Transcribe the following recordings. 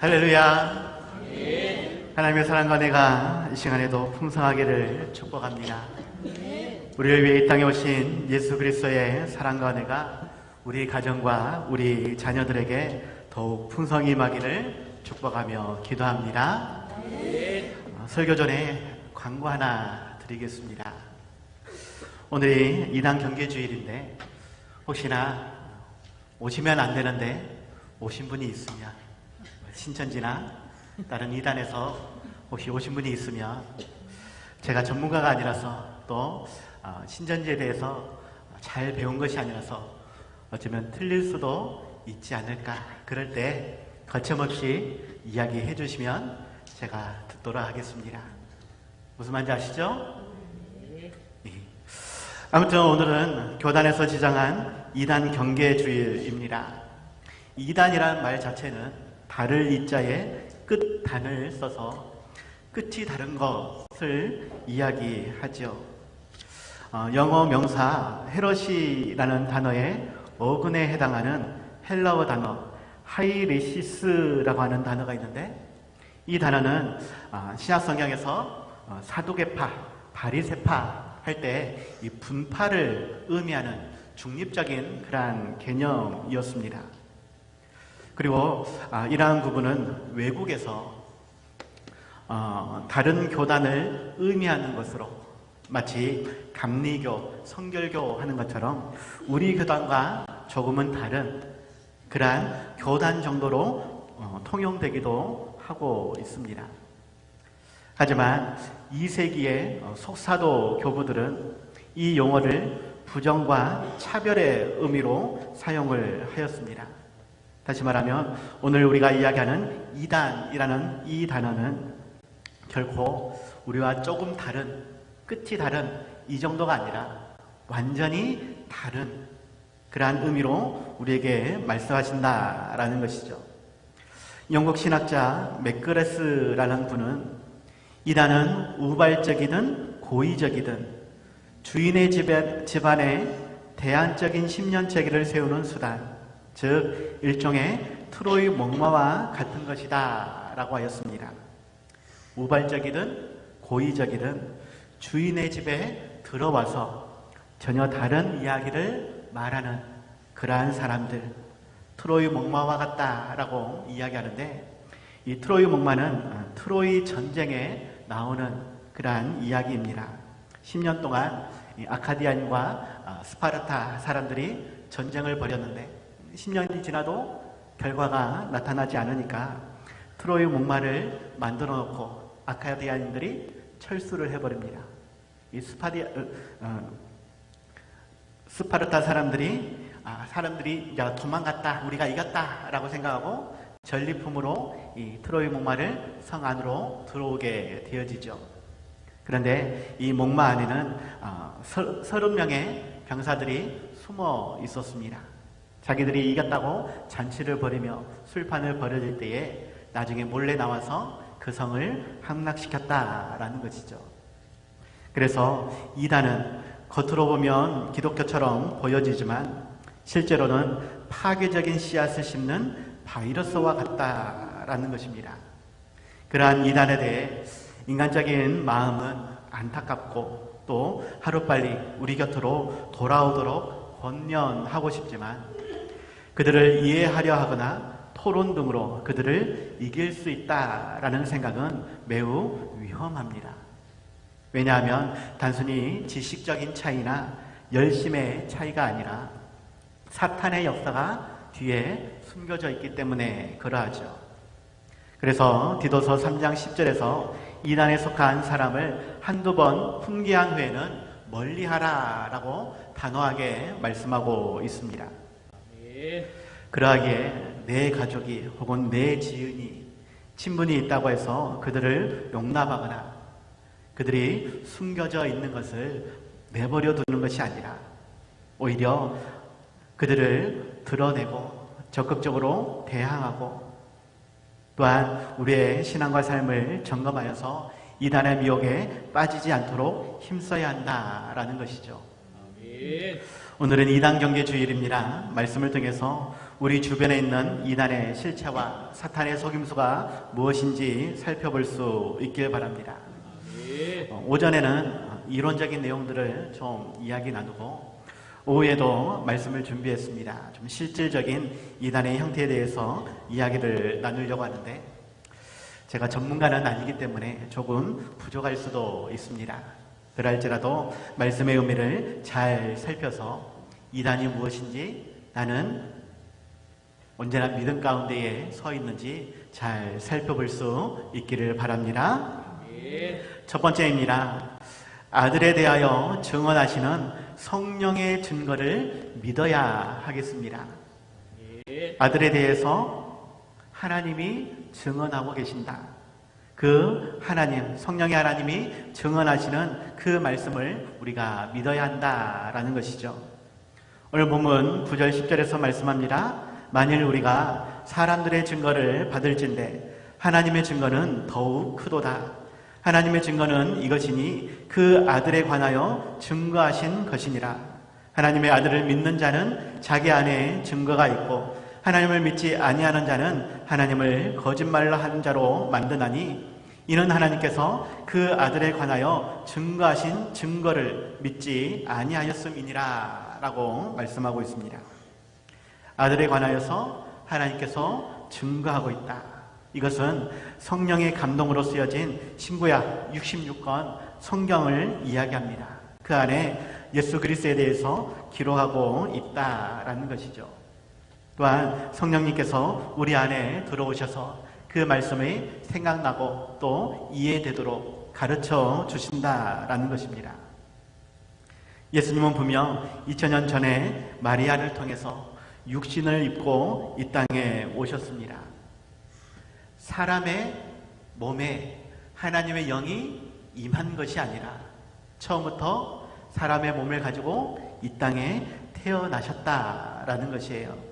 할렐루야. 하나님의 사랑과 은혜가 이 시간에도 풍성하기를 축복합니다. 우리를 위해 이 땅에 오신 예수 그리스도의 사랑과 은혜가 우리 가정과 우리 자녀들에게 더욱 풍성히 임하기를 축복하며 기도합니다. 설교 전에 광고 하나 드리겠습니다. 오늘이 이단 경계주일인데 혹시나 오시면 안 되는데 오신 분이 있으면, 신천지나 다른 이단에서 혹시 오신 분이 있으면, 제가 전문가가 아니라서 또 신천지에 대해서 잘 배운 것이 아니라서 어쩌면 틀릴 수도 있지 않을까, 그럴 때 거침없이 이야기해 주시면 제가 듣도록 하겠습니다. 무슨 말인지 아시죠? 네. 아무튼 오늘은 교단에서 지정한 이단 경계주일입니다. 이단이라는 말 자체는 다를 이자에 끝단을 써서 끝이 다른 것을 이야기하죠. 영어 명사 헤러시라는 단어의 어근에 해당하는 헬라어 단어 하이레시스라고 하는 단어가 있는데, 이 단어는 신약 성경에서 사두개파, 바리새파 할 때 이 분파를 의미하는 중립적인 그러한 개념이었습니다. 그리고 이러한 구분은 외국에서 다른 교단을 의미하는 것으로, 마치 감리교, 성결교 하는 것처럼 우리 교단과 조금은 다른 그러한 교단 정도로 통용되기도 하고 있습니다. 하지만 2세기의 속사도 교부들은 이 용어를 부정과 차별의 의미로 사용을 하였습니다. 다시 말하면 오늘 우리가 이야기하는 이단이라는 이 단어는 결코 우리와 조금 다른, 끝이 다른 이 정도가 아니라 완전히 다른 그러한 의미로 우리에게 말씀하신다라는 것이죠. 영국 신학자 맥그레스라는 분은 이단은 우발적이든 고의적이든 주인의 집안에 대안적인 심년체계를 세우는 수단, 즉 일종의 트로이 목마와 같은 것이다 라고 하였습니다. 우발적이든 고의적이든 주인의 집에 들어와서 전혀 다른 이야기를 말하는 그러한 사람들, 트로이 목마와 같다라고 이야기하는데, 이 트로이 목마는 트로이 전쟁에 나오는 그러한 이야기입니다. 10년 동안 아카디안과 스파르타 사람들이 전쟁을 벌였는데 10년이 지나도 결과가 나타나지 않으니까 트로이 목마를 만들어 놓고 아카디안인들이 철수를 해버립니다. 이 스파르타 사람들이 이제 도망갔다, 우리가 이겼다 라고 생각하고 전리품으로 이 트로이 목마를 성 안으로 들어오게 되어지죠. 그런데 이 목마 안에는 30명의 병사들이 숨어 있었습니다. 자기들이 이겼다고 잔치를 벌이며 술판을 벌여질 때에 나중에 몰래 나와서 그 성을 함락시켰다라는 것이죠. 그래서 이단은 겉으로 보면 기독교처럼 보여지지만 실제로는 파괴적인 씨앗을 심는 바이러스와 같다라는 것입니다. 그러한 이단에 대해 인간적인 마음은 안타깝고 또 하루빨리 우리 곁으로 돌아오도록 권면하고 싶지만, 그들을 이해하려 하거나 토론 등으로 그들을 이길 수 있다라는 생각은 매우 위험합니다. 왜냐하면 단순히 지식적인 차이나 열심의 차이가 아니라 사탄의 역사가 뒤에 숨겨져 있기 때문에 그러하죠. 그래서 디도서 3장 10절에서 이단에 속한 사람을 한두 번 훈계한 후에는 멀리하라 라고 단호하게 말씀하고 있습니다. 그러하기에 내 가족이 혹은 내 지은이, 친분이 있다고 해서 그들을 용납하거나 그들이 숨겨져 있는 것을 내버려 두는 것이 아니라 오히려 그들을 드러내고 적극적으로 대항하고, 또한 우리의 신앙과 삶을 점검하여서 이단의 미혹에 빠지지 않도록 힘써야 한다라는 것이죠. 오늘은 이단 경계주일입니다. 말씀을 통해서 우리 주변에 있는 이단의 실체와 사탄의 속임수가 무엇인지 살펴볼 수 있길 바랍니다. 오전에는 이론적인 내용들을 좀 이야기 나누고 오후에도 말씀을 준비했습니다. 좀 실질적인 이단의 형태에 대해서 이야기를 나누려고 하는데 제가 전문가는 아니기 때문에 조금 부족할 수도 있습니다. 그럴지라도 말씀의 의미를 잘 살펴서 이단이 무엇인지 나는 언제나 믿음 가운데에 서 있는지 잘 살펴볼 수 있기를 바랍니다. 첫 번째입니다. 아들에 대하여 증언하시는 성령의 증거를 믿어야 하겠습니다. 아들에 대해서 하나님이 증언하고 계신다. 그 하나님, 성령의 하나님이 증언하시는 그 말씀을 우리가 믿어야 한다라는 것이죠. 오늘 본문 9절 10절에서 말씀합니다. 만일 우리가 사람들의 증거를 받을진대 하나님의 증거는 더욱 크도다. 하나님의 증거는 이것이니 그 아들에 관하여 증거하신 것이니라. 하나님의 아들을 믿는 자는 자기 안에 증거가 있고 하나님을 믿지 아니하는 자는 하나님을 거짓말로 하는 자로 만드나니 이는 하나님께서 그 아들에 관하여 증거하신 증거를 믿지 아니하였음이니라 라고 말씀하고 있습니다. 아들에 관하여서 하나님께서 증거하고 있다. 이것은 성령의 감동으로 쓰여진 신구약 66권 성경을 이야기합니다. 그 안에 예수 그리스도에 대해서 기록하고 있다라는 것이죠. 또한 성령님께서 우리 안에 들어오셔서 그 말씀이 생각나고 또 이해되도록 가르쳐 주신다라는 것입니다. 예수님은 분명 2000년 전에 마리아를 통해서 육신을 입고 이 땅에 오셨습니다. 사람의 몸에 하나님의 영이 임한 것이 아니라 처음부터 사람의 몸을 가지고 이 땅에 태어나셨다라는 것이에요.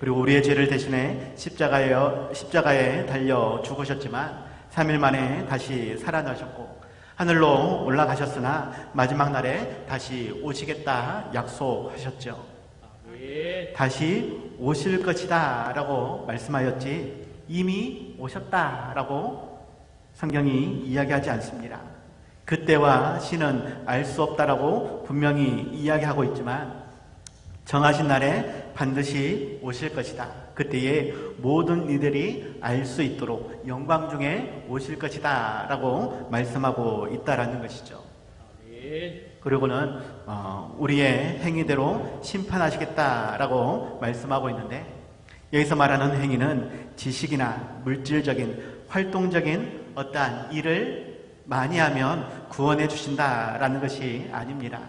그리고 우리의 죄를 대신해 십자가에 달려 죽으셨지만 3일 만에 다시 살아나셨고 하늘로 올라가셨으나 마지막 날에 다시 오시겠다 약속하셨죠. 다시 오실 것이다 라고 말씀하였지 이미 오셨다라고 성경이 이야기하지 않습니다. 그때와 시는 알 수 없다라고 분명히 이야기하고 있지만 정하신 날에 반드시 오실 것이다. 그때에 모든 이들이 알 수 있도록 영광 중에 오실 것이다 라고 말씀하고 있다라는 것이죠. 그리고는 우리의 행위대로 심판하시겠다라고 말씀하고 있는데 여기서 말하는 행위는 지식이나 물질적인 활동적인 어떠한 일을 많이 하면 구원해 주신다라는 것이 아닙니다.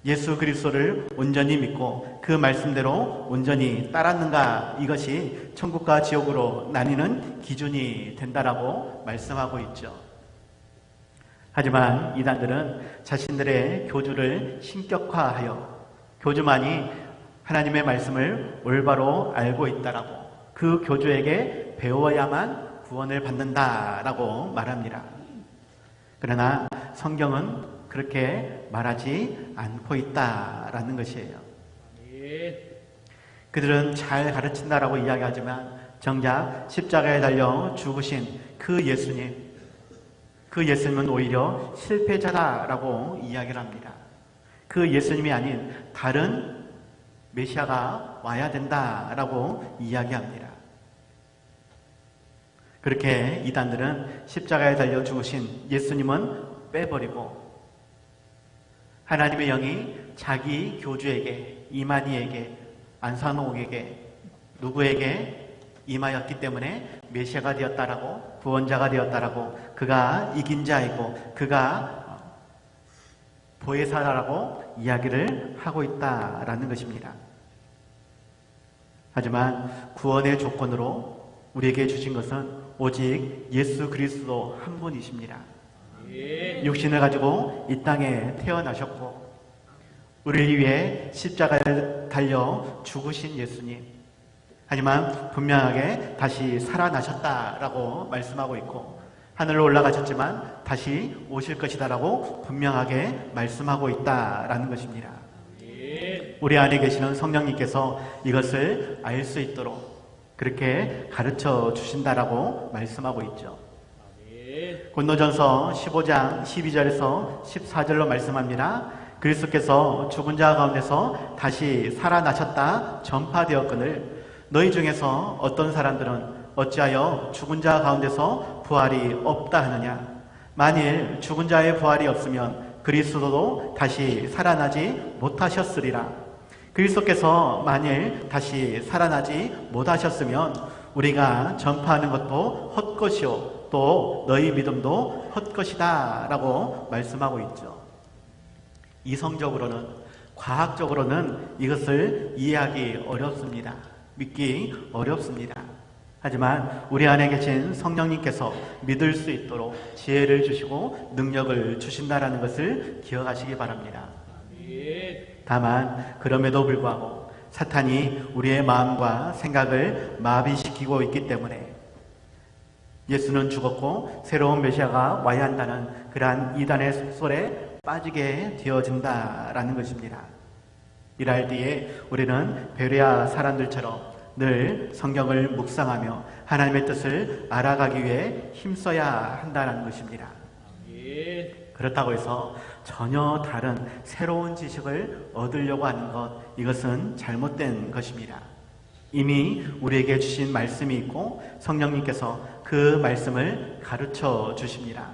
예수 그리스도를 온전히 믿고 그 말씀대로 온전히 따랐는가 이것이 천국과 지옥으로 나뉘는 기준이 된다라고 말씀하고 있죠. 하지만 이단들은 자신들의 교주를 신격화하여 교주만이 하나님의 말씀을 올바로 알고 있다라고 그 교주에게 배워야만 구원을 받는다라고 말합니다. 그러나 성경은 그렇게 말하지 않고 있다라는 것이에요. 그들은 잘 가르친다라고 이야기하지만 정작 십자가에 달려 죽으신 그 예수님은 오히려 실패자다라고 이야기를 합니다. 그 예수님이 아닌 다른 메시아가 와야 된다라고 이야기합니다. 그렇게 이단들은 십자가에 달려 죽으신 예수님은 빼버리고 하나님의 영이 자기 교주에게, 이만희에게, 안산옥에게, 누구에게 임하였기 때문에 메시아가 되었다라고, 구원자가 되었다라고, 그가 이긴 자이고 그가 보혜사라고 이야기를 하고 있다라는 것입니다. 하지만 구원의 조건으로 우리에게 주신 것은 오직 예수 그리스도 한 분이십니다. 육신을 가지고 이 땅에 태어나셨고 우리를 위해 십자가에 달려 죽으신 예수님, 하지만 분명하게 다시 살아나셨다라고 말씀하고 있고 하늘로 올라가셨지만 다시 오실 것이다라고 분명하게 말씀하고 있다라는 것입니다. 우리 안에 계시는 성령님께서 이것을 알 수 있도록 그렇게 가르쳐 주신다라고 말씀하고 있죠. 고린도전서 15장 12절에서 14절로 말씀합니다. 그리스도께서 죽은 자 가운데서 다시 살아나셨다 전파되었거늘 너희 중에서 어떤 사람들은 어찌하여 죽은 자 가운데서 부활이 없다 하느냐. 만일 죽은 자의 부활이 없으면 그리스도도 다시 살아나지 못하셨으리라. 그리스도께서 만일 다시 살아나지 못하셨으면 우리가 전파하는 것도 헛것이요 또 너희 믿음도 헛것이다 라고 말씀하고 있죠. 이성적으로는 과학적으로는 이것을 이해하기 어렵습니다. 믿기 어렵습니다. 하지만 우리 안에 계신 성령님께서 믿을 수 있도록 지혜를 주시고 능력을 주신다라는 것을 기억하시기 바랍니다. 다만 그럼에도 불구하고 사탄이 우리의 마음과 생각을 마비시키고 있기 때문에 예수는 죽었고 새로운 메시아가 와야 한다는 그러한 이단의 속설에 빠지게 되어진다라는 것입니다. 이럴 때에 우리는 베레아 사람들처럼 늘 성경을 묵상하며 하나님의 뜻을 알아가기 위해 힘써야 한다는 것입니다. 그렇다고 해서 전혀 다른 새로운 지식을 얻으려고 하는 것, 이것은 잘못된 것입니다. 이미 우리에게 주신 말씀이 있고 성령님께서 그 말씀을 가르쳐 주십니다.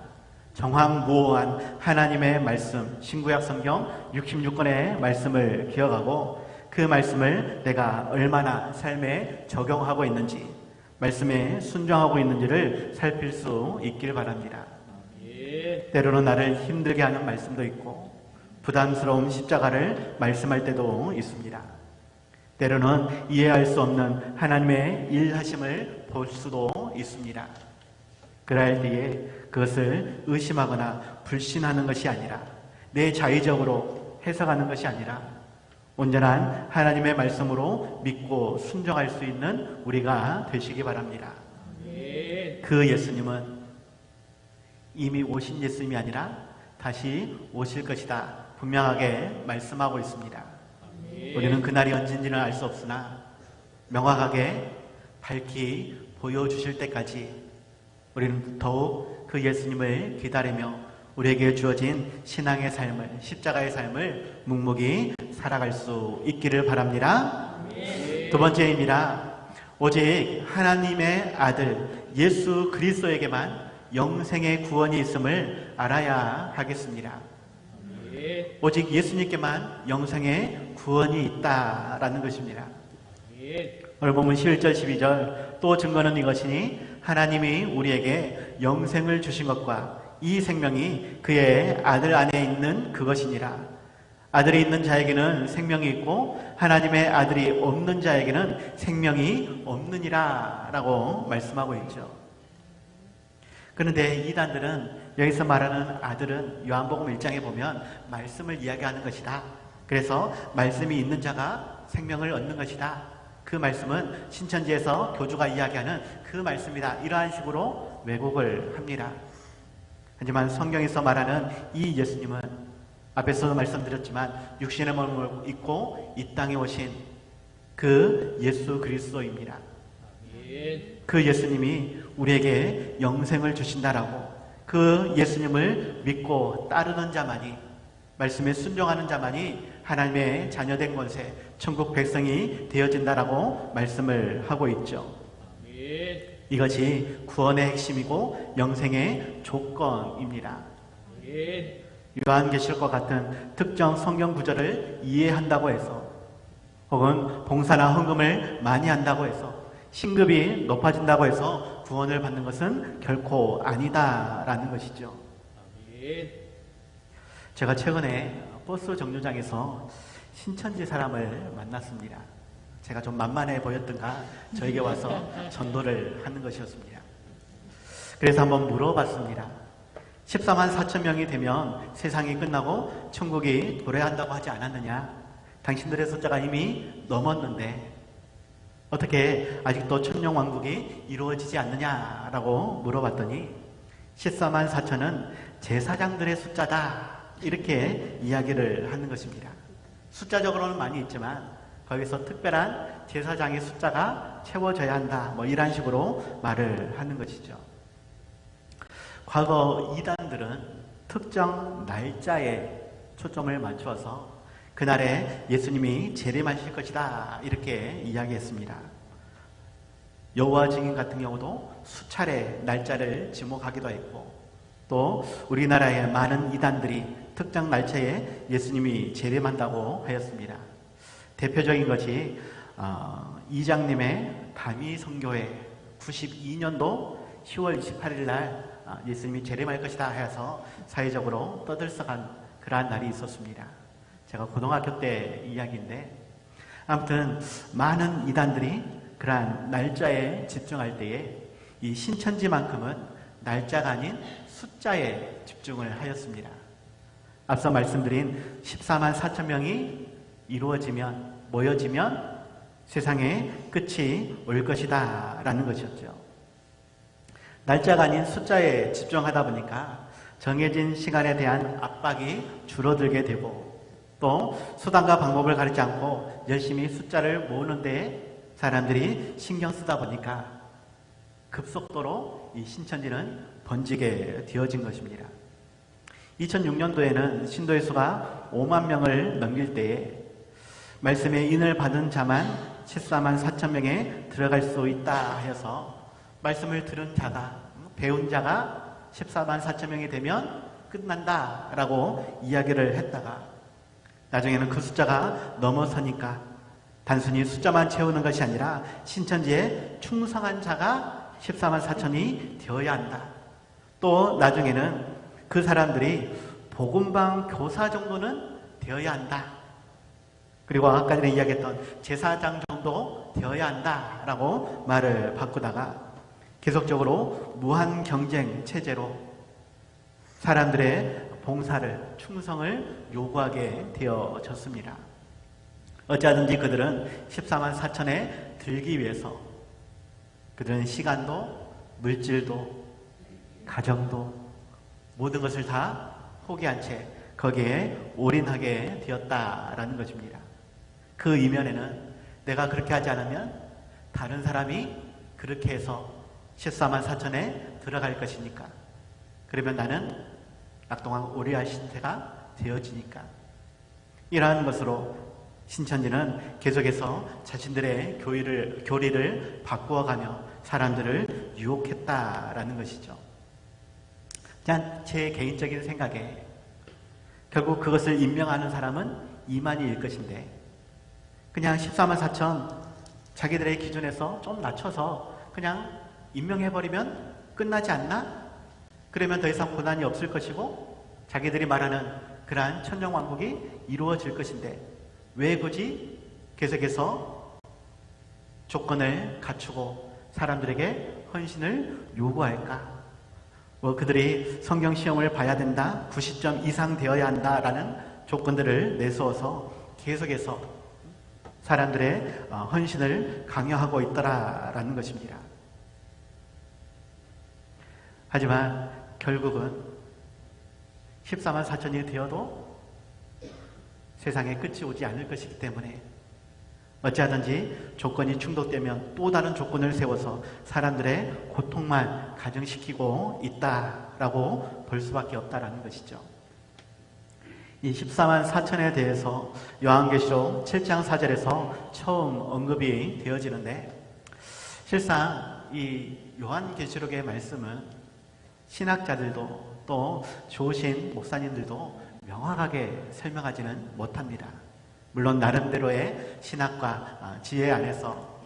정확무오한 하나님의 말씀, 신구약 성경 66권의 말씀을 기억하고 그 말씀을 내가 얼마나 삶에 적용하고 있는지, 말씀에 순종하고 있는지를 살필 수 있길 바랍니다. 때로는 나를 힘들게 하는 말씀도 있고 부담스러운 십자가를 말씀할 때도 있습니다. 때로는 이해할 수 없는 하나님의 일하심을 볼 수도 있습니다. 그럴 때에 그것을 의심하거나 불신하는 것이 아니라 내 자의적으로 해석하는 것이 아니라 온전한 하나님의 말씀으로 믿고 순종할 수 있는 우리가 되시기 바랍니다. 그 예수님은 이미 오신 예수님이 아니라 다시 오실 것이다 분명하게 말씀하고 있습니다. 우리는 그날이 언제인지는 알 수 없으나 명확하게 밝히 보여주실 때까지 우리는 더욱 그 예수님을 기다리며 우리에게 주어진 신앙의 삶을, 십자가의 삶을 묵묵히 살아갈 수 있기를 바랍니다. 두 번째입니다. 오직 하나님의 아들 예수 그리스도에게만 영생의 구원이 있음을 알아야 하겠습니다. 오직 예수님께만 영생의 구원이 있다라는 것입니다. 오늘 보면 11절 12절 또 증거는 이것이니 하나님이 우리에게 영생을 주신 것과 이 생명이 그의 아들 안에 있는 그것이니라. 아들이 있는 자에게는 생명이 있고 하나님의 아들이 없는 자에게는 생명이 없느니라 라고 말씀하고 있죠. 그런데 이단들은 여기서 말하는 아들은 요한복음 1장에 보면 말씀을 이야기하는 것이다. 그래서 말씀이 있는 자가 생명을 얻는 것이다. 그 말씀은 신천지에서 교주가 이야기하는 그 말씀이다. 이러한 식으로 왜곡을 합니다. 하지만 성경에서 말하는 이 예수님은 앞에서도 말씀드렸지만 육신의 몸을 입고 이 땅에 오신 그 예수 그리스도입니다. 그 예수님이 우리에게 영생을 주신다라고, 그 예수님을 믿고 따르는 자만이, 말씀에 순종하는 자만이 하나님의 자녀된 권세, 천국 백성이 되어진다라고 말씀을 하고 있죠. 이것이 구원의 핵심이고 영생의 조건입니다. 요한계시록과 같은 특정 성경 구절을 이해한다고 해서, 혹은 봉사나 헌금을 많이 한다고 해서, 신급이 높아진다고 해서 구원을 받는 것은 결코 아니다라는 것이죠. 제가 최근에 버스 정류장에서 신천지 사람을 만났습니다. 제가 좀 만만해 보였던가 저에게 와서 전도를 하는 것이었습니다. 그래서 한번 물어봤습니다. 14만 4천 명이 되면 세상이 끝나고 천국이 도래한다고 하지 않았느냐? 당신들의 숫자가 이미 넘었는데 어떻게 아직도 천년왕국이 이루어지지 않느냐라고 물어봤더니 14만 4천은 제사장들의 숫자다, 이렇게 이야기를 하는 것입니다. 숫자적으로는 많이 있지만 거기서 특별한 제사장의 숫자가 채워져야 한다. 뭐 이런 식으로 말을 하는 것이죠. 과거 이단들은 특정 날짜에 초점을 맞추어서 그날에 예수님이 재림하실 것이다 이렇게 이야기했습니다. 여호와 증인 같은 경우도 수차례 날짜를 지목하기도 했고, 또 우리나라의 많은 이단들이 특정 날짜에 예수님이 재림한다고 하였습니다. 대표적인 것이 이장님의 담이 선교회 92년도 10월 28일 날 예수님이 재림할 것이다 해서 사회적으로 떠들썩한 그러한 날이 있었습니다. 제가 고등학교 때 이야기인데, 아무튼 많은 이단들이 그러한 날짜에 집중할 때에 이 신천지만큼은 날짜가 아닌 숫자에 집중을 하였습니다. 앞서 말씀드린 14만 4천 명이 모여지면 세상에 끝이 올 것이다 라는 것이었죠. 날짜가 아닌 숫자에 집중하다 보니까 정해진 시간에 대한 압박이 줄어들게 되고, 또 수단과 방법을 가리지 않고 열심히 숫자를 모으는 데 사람들이 신경 쓰다 보니까 급속도로 이 신천지는 번지게 되어진 것입니다. 2006년도에는 신도의 수가 5만 명을 넘길 때에 말씀의 인을 받은 자만 14만 4천 명에 들어갈 수 있다 하여서 말씀을 들은 자가, 배운 자가 14만 4천 명이 되면 끝난다 라고 이야기를 했다가, 나중에는 그 숫자가 넘어서니까 단순히 숫자만 채우는 것이 아니라 신천지에 충성한 자가 14만 4천이 되어야 한다. 또 나중에는 그 사람들이 복음방 교사 정도는 되어야 한다. 그리고 아까 전에 이야기했던 제사장 정도 되어야 한다라고 말을 바꾸다가 계속적으로 무한 경쟁 체제로 사람들의 봉사를, 충성을 요구하게 되어졌습니다. 어찌하든지 그들은 14만 4천에 들기 위해서 그들은 시간도, 물질도, 가정도, 모든 것을 다 포기한 채 거기에 올인하게 되었다라는 것입니다. 그 이면에는 내가 그렇게 하지 않으면 다른 사람이 그렇게 해서 14만 4천에 들어갈 것이니까, 그러면 나는 낙동강 오리알 신세가 되어지니까, 이러한 것으로 신천지는 계속해서 자신들의 교리를 바꾸어가며 사람들을 유혹했다라는 것이죠. 제 개인적인 생각에 결국 그것을 임명하는 사람은 이만희일 것인데, 그냥 14만 4천 자기들의 기준에서 좀 낮춰서 그냥 임명해버리면 끝나지 않나? 그러면 더 이상 고난이 없을 것이고 자기들이 말하는 그러한 천정왕국이 이루어질 것인데 왜 굳이 계속해서 조건을 갖추고 사람들에게 헌신을 요구할까? 그들이 성경 시험을 봐야 된다, 90점 이상 되어야 한다라는 조건들을 내세워서 계속해서 사람들의 헌신을 강요하고 있더라라는 것입니다. 하지만 결국은 14만 4천이 되어도 세상에 끝이 오지 않을 것이기 때문에 어찌하든지 조건이 충족되면 또 다른 조건을 세워서 사람들의 고통만 가중시키고 있다라고 볼 수밖에 없다라는 것이죠. 이 14만 4천에 대해서 요한계시록 7장 4절에서 처음 언급이 되어지는데, 실상 이 요한계시록의 말씀은 신학자들도 또 좋으신 목사님들도 명확하게 설명하지는 못합니다. 물론 나름대로의 신학과 지혜 안에서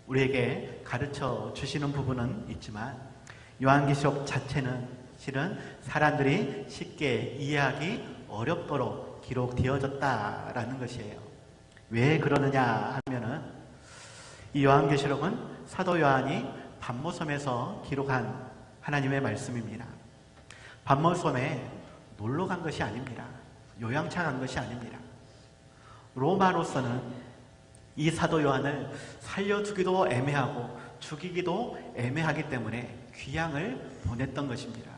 우리에게 가르쳐 주시는 부분은 있지만, 요한계시록 자체는 실은 사람들이 쉽게 이해하기 어렵도록 기록되어졌다라는 것이에요. 왜 그러느냐 하면은 이 요한계시록은 사도 요한이 patmos섬에서 기록한 하나님의 말씀입니다. patmos섬에 놀러 간 것이 아닙니다. 요양차 간 것이 아닙니다. 로마로서는 이 사도 요한을 살려두기도 애매하고 죽이기도 애매하기 때문에 귀양을 보냈던 것입니다.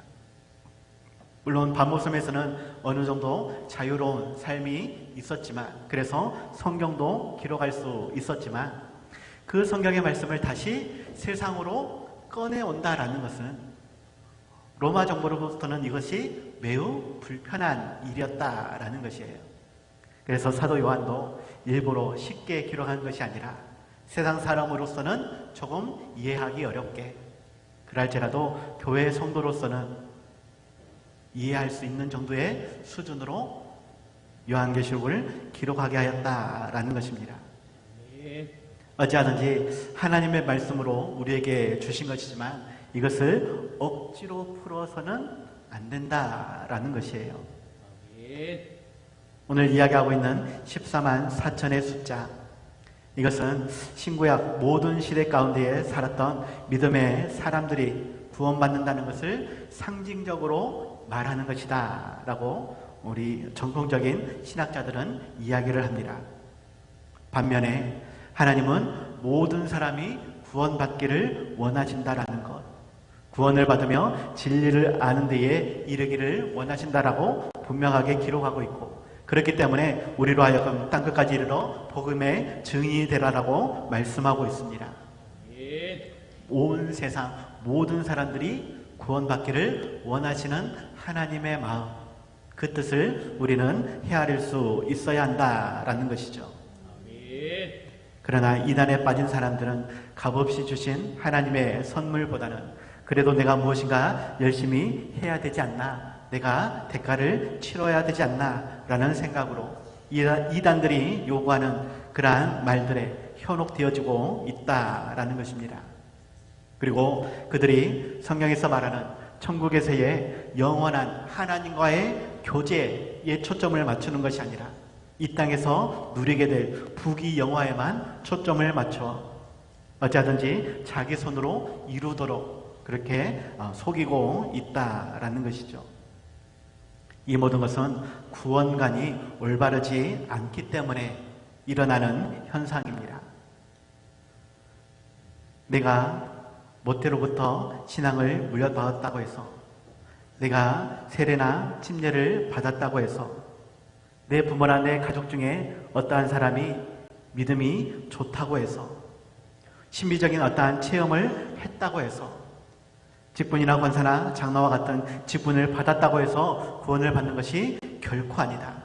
물론 밤모섬에서는 어느 정도 자유로운 삶이 있었지만, 그래서 성경도 기록할 수 있었지만, 그 성경의 말씀을 다시 세상으로 꺼내온다라는 것은 로마 정부로부터는 이것이 매우 불편한 일이었다라는 것이에요. 그래서 사도 요한도 일부러 쉽게 기록한 것이 아니라 세상 사람으로서는 조금 이해하기 어렵게, 그럴지라도 교회 성도로서는 이해할 수 있는 정도의 수준으로 요한계시록을 기록하게 하였다라는 것입니다. 어찌하든지 하나님의 말씀으로 우리에게 주신 것이지만 이것을 억지로 풀어서는 안 된다라는 것이에요. 오늘 이야기하고 있는 14만 4천의 숫자, 이것은 신구약 모든 시대 가운데에 살았던 믿음의 사람들이 구원받는다는 것을 상징적으로 말하는 것이다 라고 우리 전통적인 신학자들은 이야기를 합니다. 반면에 하나님은 모든 사람이 구원받기를 원하신다라는 것, 구원을 받으며 진리를 아는 데에 이르기를 원하신다라고 분명하게 기록하고 있고, 그렇기 때문에 우리로 하여금 땅끝까지 이르러 복음의 증인이 되라라고 말씀하고 있습니다. 온 세상 모든 사람들이 구원받기를 원하시는 하나님의 마음, 그 뜻을 우리는 헤아릴 수 있어야 한다라는 것이죠. 그러나 이단에 빠진 사람들은 값없이 주신 하나님의 선물보다는 그래도 내가 무엇인가 열심히 해야 되지 않나, 내가 대가를 치러야 되지 않나 라는 생각으로 이단들이 요구하는 그러한 말들에 현혹되어지고 있다라는 것입니다. 그리고 그들이 성경에서 말하는 천국에서의 영원한 하나님과의 교제에 초점을 맞추는 것이 아니라 이 땅에서 누리게 될 부귀영화에만 초점을 맞춰 어찌하든지 자기 손으로 이루도록 그렇게 속이고 있다라는 것이죠. 이 모든 것은 구원관이 올바르지 않기 때문에 일어나는 현상입니다. 내가 모태로부터 신앙을 물려받았다고 해서, 내가 세례나 침례를 받았다고 해서, 내 부모나 내 가족 중에 어떠한 사람이 믿음이 좋다고 해서, 신비적인 어떠한 체험을 했다고 해서, 직분이나 권사나 장로와 같은 직분을 받았다고 해서 구원을 받는 것이 결코 아니다.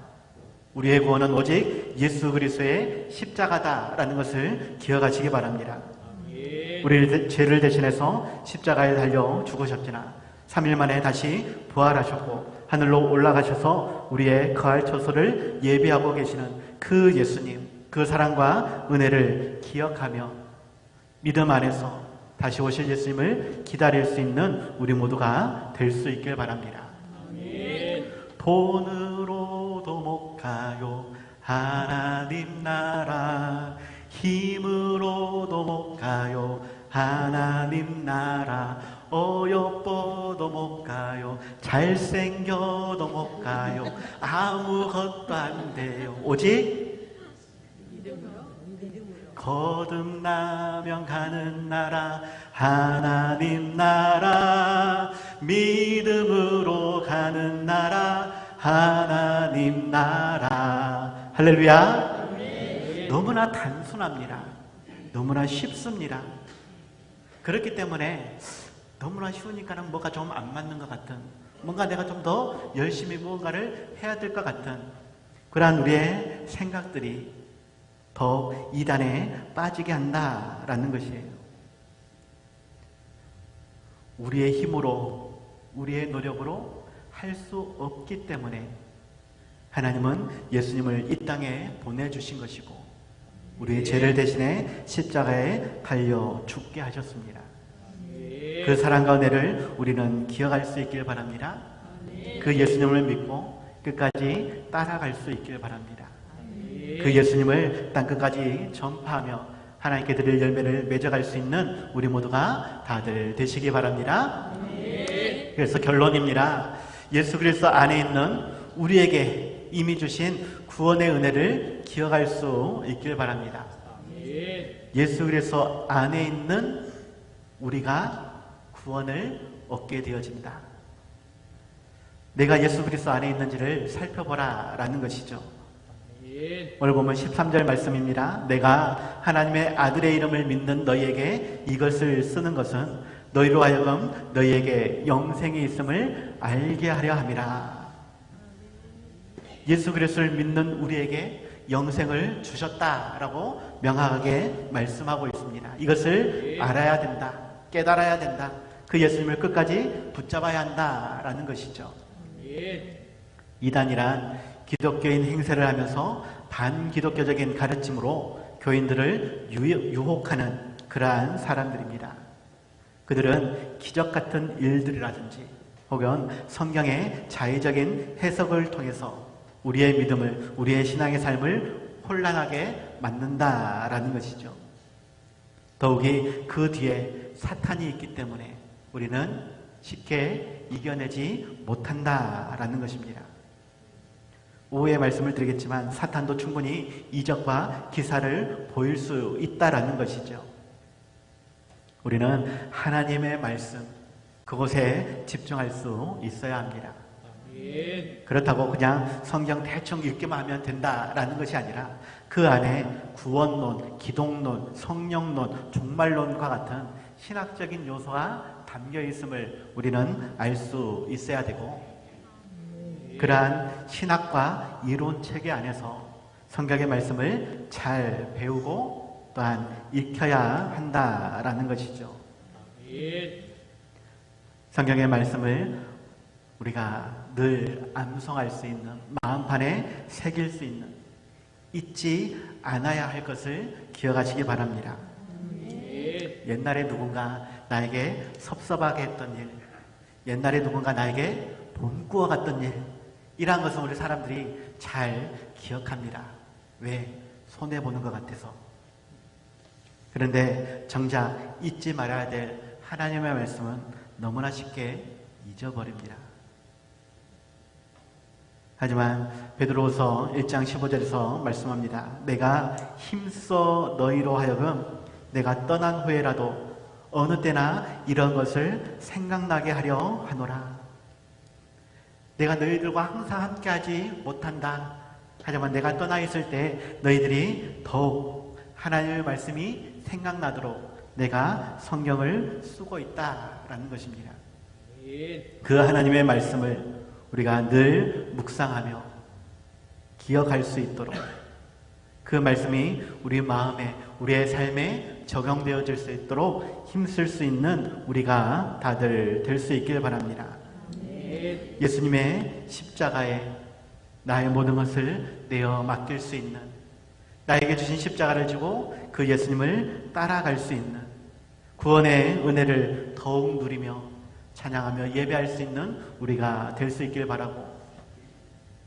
우리의 구원은 오직 예수 그리스도의 십자가다라는 것을 기억하시기 바랍니다. 우리의 죄를 대신해서 십자가에 달려 죽으셨지나 3일 만에 다시 부활하셨고 하늘로 올라가셔서 우리의 거할 처소를 예비하고 계시는 그 예수님, 그 사랑과 은혜를 기억하며 믿음 안에서 다시 오실 예수님을 기다릴 수 있는 우리 모두가 될 수 있길 바랍니다. 돈으로도 못 가요 하나님 나라, 힘으로도 못 가요 하나님 나라, 어여뻐도 못 가요, 잘생겨도 못 가요, 아무것도 안 돼요, 오직 거듭나면 가는 나라, 하나님 나라, 믿음으로 가는 나라, 하나님 나라. 할렐루야. 너무나 단순합니다. 너무나 쉽습니다. 그렇기 때문에 너무나 쉬우니까는 뭐가 좀 안 맞는 것 같은, 뭔가 내가 좀 더 열심히 무언가를 해야 될 것 같은 그러한 우리의 생각들이 더 이단에 빠지게 한다라는 것이에요. 우리의 힘으로, 우리의 노력으로 할 수 없기 때문에 하나님은 예수님을 이 땅에 보내주신 것이고 우리의 죄를 대신해 십자가에 달려 죽게 하셨습니다. 그 사랑과 은혜를 우리는 기억할 수 있길 바랍니다. 그 예수님을 믿고 끝까지 따라갈 수 있길 바랍니다. 그 예수님을 땅끝까지 전파하며 하나님께 드릴 열매를 맺어갈 수 있는 우리 모두가 다들 되시기 바랍니다. 그래서 결론입니다. 예수 그리스도 안에 있는 우리에게 이미 주신 구원의 은혜를 기억할 수 있길 바랍니다. 예수 그리스도 안에 있는 우리가 구원을 얻게 되어진다. 내가 예수 그리스도 안에 있는지를 살펴보라 라는 것이죠. 오늘 보면 13절 말씀입니다. 내가 하나님의 아들의 이름을 믿는 너희에게 이것을 쓰는 것은 너희로 하여금 너희에게 영생이 있음을 알게 하려 함이라. 예수 그리스도를 믿는 우리에게 영생을 주셨다라고 명확하게 말씀하고 있습니다. 이것을 알아야 된다, 깨달아야 된다, 그 예수님을 끝까지 붙잡아야 한다라는 것이죠. 이단이란 기독교인 행세를 하면서 반기독교적인 가르침으로 교인들을 유혹하는 그러한 사람들입니다. 그들은 기적 같은 일들이라든지 혹은 성경의 자의적인 해석을 통해서 우리의 믿음을, 우리의 신앙의 삶을 혼란하게 만든다라는 것이죠. 더욱이 그 뒤에 사탄이 있기 때문에 우리는 쉽게 이겨내지 못한다라는 것입니다. 오후에 말씀을 드리겠지만 사탄도 충분히 이적과 기사를 보일 수 있다라는 것이죠. 우리는 하나님의 말씀, 그곳에 집중할 수 있어야 합니다. 그렇다고 그냥 성경 대충 읽기만 하면 된다라는 것이 아니라 그 안에 구원론, 기독론, 성령론, 종말론과 같은 신학적인 요소가 담겨 있음을 우리는 알 수 있어야 되고, 그러한 신학과 이론 체계 안에서 성경의 말씀을 잘 배우고 또한 익혀야 한다라는 것이죠. 성경의 말씀을 우리가 늘 암송할 수 있는, 마음판에 새길 수 있는, 잊지 않아야 할 것을 기억하시기 바랍니다. 옛날에 누군가 나에게 섭섭하게 했던 일, 옛날에 누군가 나에게 본꾸어 갔던 일, 이러한 것은 우리 사람들이 잘 기억합니다. 왜? 손해보는 것 같아서. 그런데 정작 잊지 말아야 될 하나님의 말씀은 너무나 쉽게 잊어버립니다. 하지만 베드로후서 1장 15절에서 말씀합니다. 내가 힘써 너희로 하여금 내가 떠난 후에라도 어느 때나 이런 것을 생각나게 하려 하노라. 내가 너희들과 항상 함께하지 못한다. 하지만 내가 떠나 있을 때 너희들이 더욱 하나님의 말씀이 생각나도록 내가 성경을 쓰고 있다라는 것입니다. 그 하나님의 말씀을 우리가 늘 묵상하며 기억할 수 있도록, 그 말씀이 우리 마음에, 우리의 삶에 적용되어질 수 있도록 힘쓸 수 있는 우리가 다들 될 수 있길 바랍니다. 예수님의 십자가에 나의 모든 것을 내어 맡길 수 있는, 나에게 주신 십자가를 지고 그 예수님을 따라갈 수 있는 구원의 은혜를 더욱 누리며 찬양하며 예배할 수 있는 우리가 될 수 있길 바라고,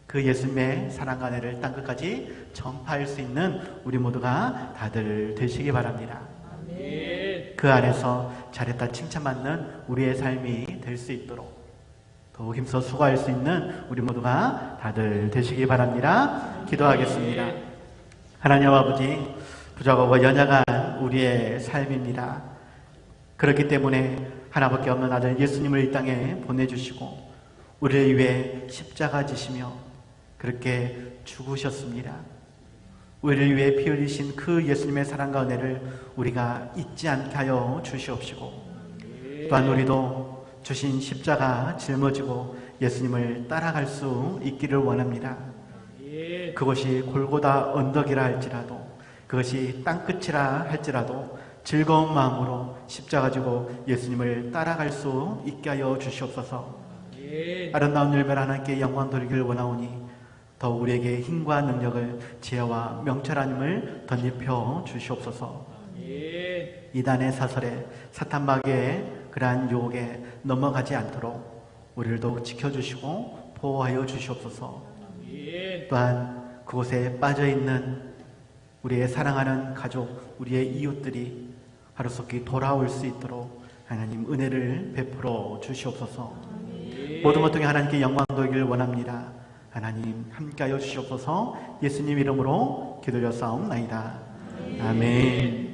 그 예수님의 사랑과 은혜를 땅끝까지 전파할 수 있는 우리 모두가 다들 되시기 바랍니다. 그 안에서 잘했다 칭찬받는 우리의 삶이 될 수 있도록 더욱 힘써 수고할 수 있는 우리 모두가 다들 되시기 바랍니다. 기도하겠습니다. 하나님 아버지, 부족하고 연약한 우리의 삶입니다. 그렇기 때문에 하나밖에 없는 아들 예수님을 이 땅에 보내주시고 우리를 위해 십자가 지시며 그렇게 죽으셨습니다. 우리를 위해 피 흘리신 그 예수님의 사랑과 은혜를 우리가 잊지 않게 하여 주시옵시고, 또한 우리도 주신 십자가 짊어지고 예수님을 따라갈 수 있기를 원합니다. 그것이 골고다 언덕이라 할지라도, 그것이 땅끝이라 할지라도 즐거운 마음으로 십자가 지고 예수님을 따라갈 수 있게 하여 주시옵소서. 아름다운 열매를 하나님께 영광 돌리기를 원하오니 더욱 우리에게 힘과 능력을, 지혜와 명철함을 덧입혀 주시옵소서. 이단의 사설에, 사탄마귀의 그러한 유혹에 넘어가지 않도록 우리를 더욱 지켜주시고 보호하여 주시옵소서. 또한 그곳에 빠져있는 우리의 사랑하는 가족, 우리의 이웃들이 하루속히 돌아올 수 있도록 하나님 은혜를 베풀어 주시옵소서. 모든 것 중에 하나님께 영광 돌기를 원합니다. 하나님 함께하여 주시옵소서. 예수님 이름으로 기도드려 싸움나이다. 아멘.